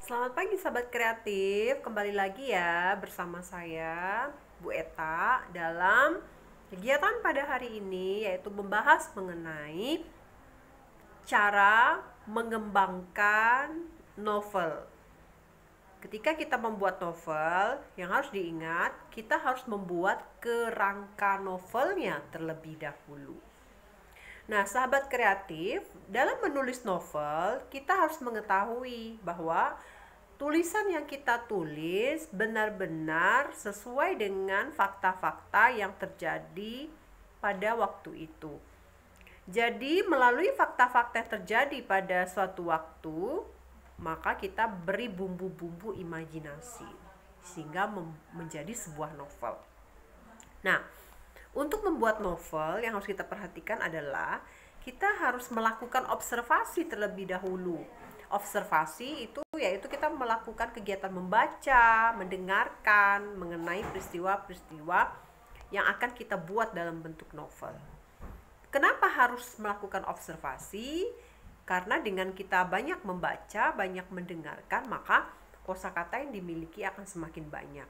Selamat pagi sahabat kreatif, kembali lagi ya bersama saya Bu Eta dalam kegiatan pada hari ini, yaitu membahas mengenai cara mengembangkan novel. Ketika kita membuat novel, yang harus diingat, kita harus membuat kerangka novelnya terlebih dahulu. Nah, sahabat kreatif, dalam menulis novel, kita harus mengetahui bahwa tulisan yang kita tulis benar-benar sesuai dengan fakta-fakta yang terjadi pada waktu itu. Jadi, melalui fakta-fakta yang terjadi pada suatu waktu, maka kita beri bumbu-bumbu imajinasi sehingga menjadi sebuah novel. Nah, untuk membuat novel yang harus kita perhatikan adalah kita harus melakukan observasi terlebih dahulu. Observasi itu yaitu kita melakukan kegiatan membaca, mendengarkan mengenai peristiwa-peristiwa yang akan kita buat dalam bentuk novel. Kenapa harus melakukan observasi? Karena dengan kita banyak membaca, banyak mendengarkan, maka kosakata yang dimiliki akan semakin banyak.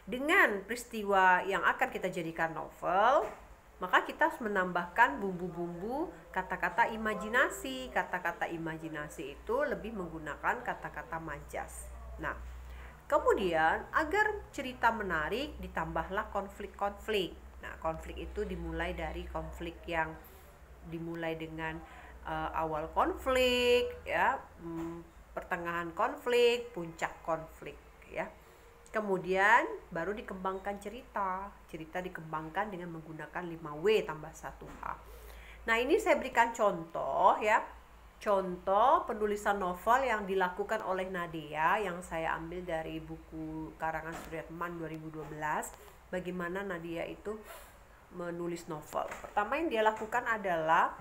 Dengan peristiwa yang akan kita jadikan novel, maka kita harus menambahkan bumbu-bumbu kata-kata imajinasi. Kata-kata imajinasi itu lebih menggunakan kata-kata majas. Nah, kemudian agar cerita menarik ditambahlah konflik-konflik. Nah, konflik itu dimulai dari konflik yang dimulai dengan awal konflik, ya, pertengahan konflik, puncak konflik, ya. Kemudian baru dikembangkan cerita. Cerita dikembangkan dengan menggunakan 5W tambah 1H. Nah, ini saya berikan contoh ya. Contoh penulisan novel yang dilakukan oleh Nadia yang saya ambil dari buku karangan Suryatman 2012. Bagaimana Nadia itu menulis novel. Pertama yang dia lakukan adalah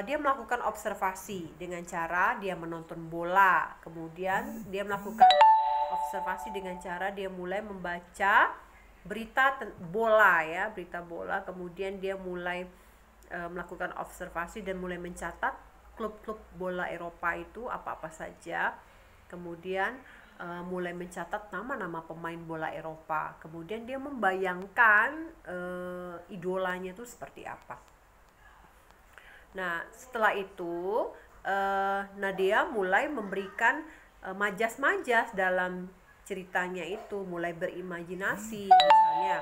dia melakukan observasi dengan cara dia menonton bola. Kemudian dia melakukan observasi dengan cara dia mulai membaca berita bola ya, berita bola. Kemudian dia mulai melakukan observasi dan mulai mencatat klub-klub bola Eropa itu apa-apa saja. Kemudian mulai mencatat nama-nama pemain bola Eropa. Kemudian dia membayangkan idolanya itu seperti apa. Nah, setelah itu Nadia mulai memberikan majas-majas dalam ceritanya itu, mulai berimajinasi. Misalnya,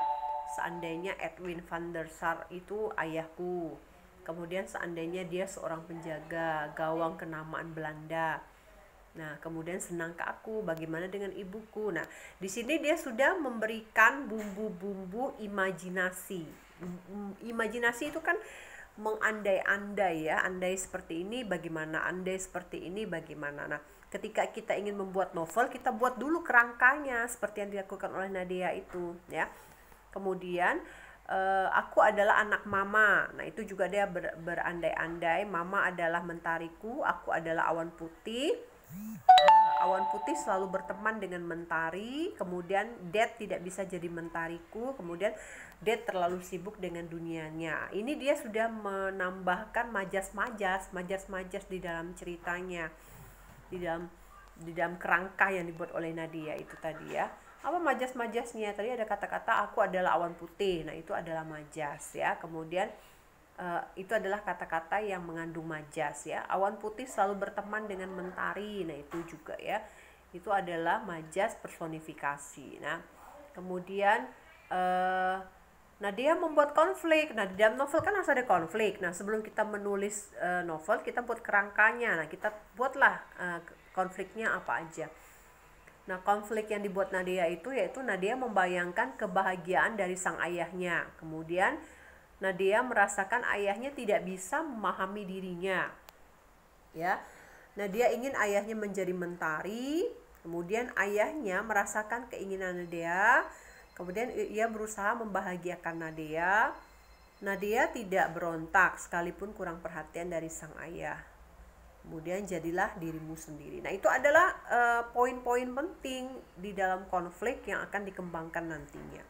seandainya Edwin van der Sar itu ayahku. Kemudian seandainya dia seorang penjaga gawang kenamaan Belanda. Nah, kemudian senang ke aku, bagaimana dengan ibuku. Nah, di sini dia sudah memberikan bumbu-bumbu imajinasi. Imajinasi itu kan mengandai-andai ya, andai seperti ini bagaimana, andai seperti ini bagaimana. Nah, ketika kita ingin membuat novel, kita buat dulu kerangkanya seperti yang dilakukan oleh Nadia itu ya. Kemudian aku adalah anak mama. Nah, itu juga dia berandai-andai, mama adalah mentariku, aku adalah awan putih. Awan putih selalu berteman dengan mentari. Kemudian Dad tidak bisa jadi mentariku. Kemudian Dad terlalu sibuk dengan dunianya. Ini dia sudah menambahkan majas-majas di dalam ceritanya, di dalam kerangka yang dibuat oleh Nadia itu tadi ya. Apa majas-majasnya? Tadi ada kata-kata aku adalah awan putih. Nah, itu adalah majas ya. Kemudian itu adalah kata-kata yang mengandung majas ya. Awan putih selalu berteman dengan mentari. Nah, itu juga ya. Itu adalah majas personifikasi. Nah, kemudian Nadia membuat konflik. Nah, di dalam novel kan harus ada konflik. Nah, sebelum kita menulis novel, kita buat kerangkanya. Nah, kita buatlah konfliknya apa aja. Nah, konflik yang dibuat Nadia itu yaitu Nadia membayangkan kebahagiaan dari sang ayahnya. Kemudian Nadia merasakan ayahnya tidak bisa memahami dirinya. Ya. Nadia ingin ayahnya menjadi mentari, kemudian ayahnya merasakan keinginan Nadia. Kemudian ia berusaha membahagiakan Nadia. Nadia tidak berontak sekalipun kurang perhatian dari sang ayah. Kemudian jadilah dirimu sendiri. Nah, itu adalah poin-poin penting di dalam konflik yang akan dikembangkan nantinya.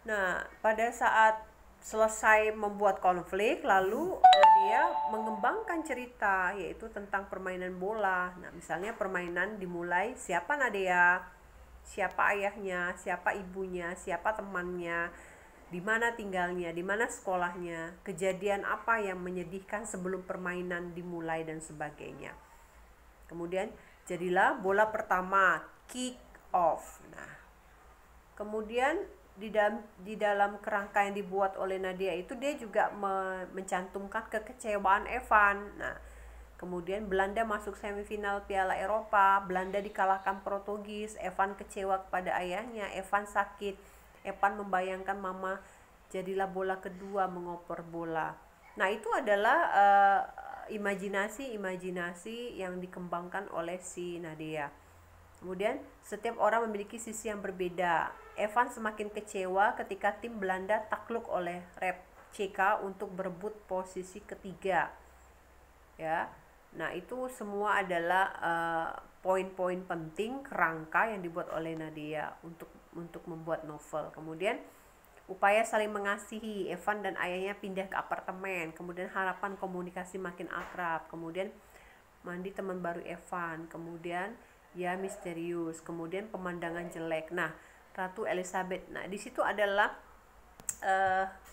Nah, pada saat selesai membuat konflik, lalu Nadia mengembangkan cerita, yaitu tentang permainan bola. Nah, misalnya permainan dimulai, siapa Nadia, siapa ayahnya, siapa ibunya, siapa temannya, di mana tinggalnya, di mana sekolahnya, kejadian apa yang menyedihkan sebelum permainan dimulai, dan sebagainya. Kemudian jadilah bola pertama, kick off. Nah, kemudian di dalam kerangka yang dibuat oleh Nadia itu dia juga mencantumkan kekecewaan Evan. Nah, kemudian Belanda masuk semifinal Piala Eropa, Belanda dikalahkan Portugis, Evan kecewa kepada ayahnya, Evan sakit, Evan membayangkan mama jadilah bola kedua mengoper bola. Nah, itu adalah imajinasi yang dikembangkan oleh si Nadia. Kemudian setiap orang memiliki sisi yang berbeda. Evan semakin kecewa ketika tim Belanda takluk oleh Rep CK untuk berebut posisi ketiga. Ya. Nah, itu semua adalah poin-poin penting kerangka yang dibuat oleh Nadia untuk membuat novel. Kemudian upaya saling mengasihi, Evan dan ayahnya pindah ke apartemen, kemudian harapan komunikasi makin akrab, kemudian mandi teman baru Evan, kemudian ya misterius, kemudian pemandangan jelek. Nah, Ratu Elizabeth. Nah, di situ adalah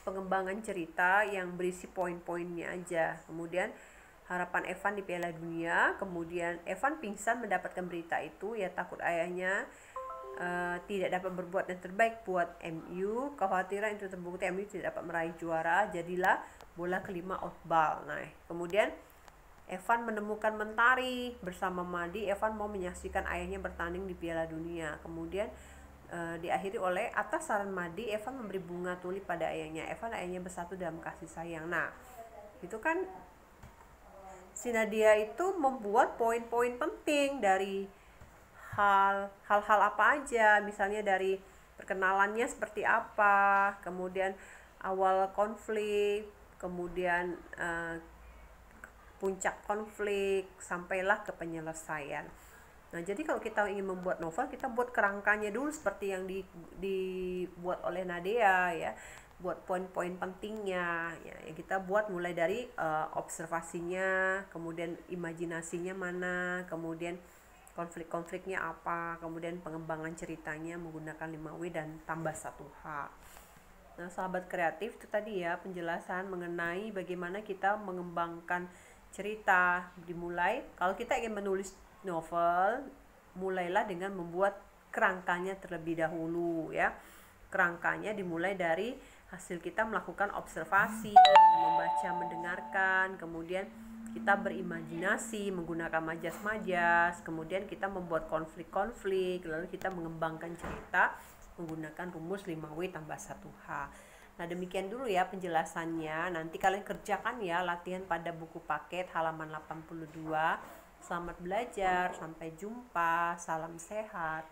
pengembangan cerita yang berisi poin-poinnya aja. Kemudian harapan Evan di Piala Dunia, kemudian Evan pingsan mendapatkan berita itu, ya takut ayahnya tidak dapat berbuat yang terbaik buat MU, kekhawatiran itu terbukti MU tidak dapat meraih juara, jadilah bola kelima outball. Nah, kemudian Evan menemukan Mentari bersama Madi. Evan mau menyaksikan ayahnya bertanding di Piala Dunia. Kemudian diakhiri oleh atas saran Madi, Evan memberi bunga tulip pada ayahnya. Evan ayahnya bersatu dalam kasih sayang. Nah, itu kan si Nadia itu membuat poin-poin penting dari hal-hal apa aja, misalnya dari perkenalannya seperti apa, kemudian awal konflik, kemudian puncak konflik, sampailah ke penyelesaian. Nah, jadi kalau kita ingin membuat novel, kita buat kerangkanya dulu seperti yang dibuat oleh Nadia, ya. Buat poin-poin pentingnya, ya, yang kita buat mulai dari observasinya, kemudian imajinasinya mana, kemudian konflik-konfliknya apa, kemudian pengembangan ceritanya menggunakan 5W dan tambah 1H. Nah, sahabat kreatif, itu tadi ya penjelasan mengenai bagaimana kita mengembangkan cerita. Dimulai, kalau kita ingin menulis novel, mulailah dengan membuat kerangkanya terlebih dahulu, ya. Kerangkanya dimulai dari hasil kita melakukan observasi, membaca, mendengarkan, kemudian kita berimajinasi menggunakan majas-majas, kemudian kita membuat konflik-konflik, lalu kita mengembangkan cerita menggunakan rumus 5W tambah 1H. Nah, demikian dulu ya penjelasannya. Nanti kalian kerjakan ya latihan pada buku paket halaman 82. Selamat belajar, sampai jumpa, salam sehat.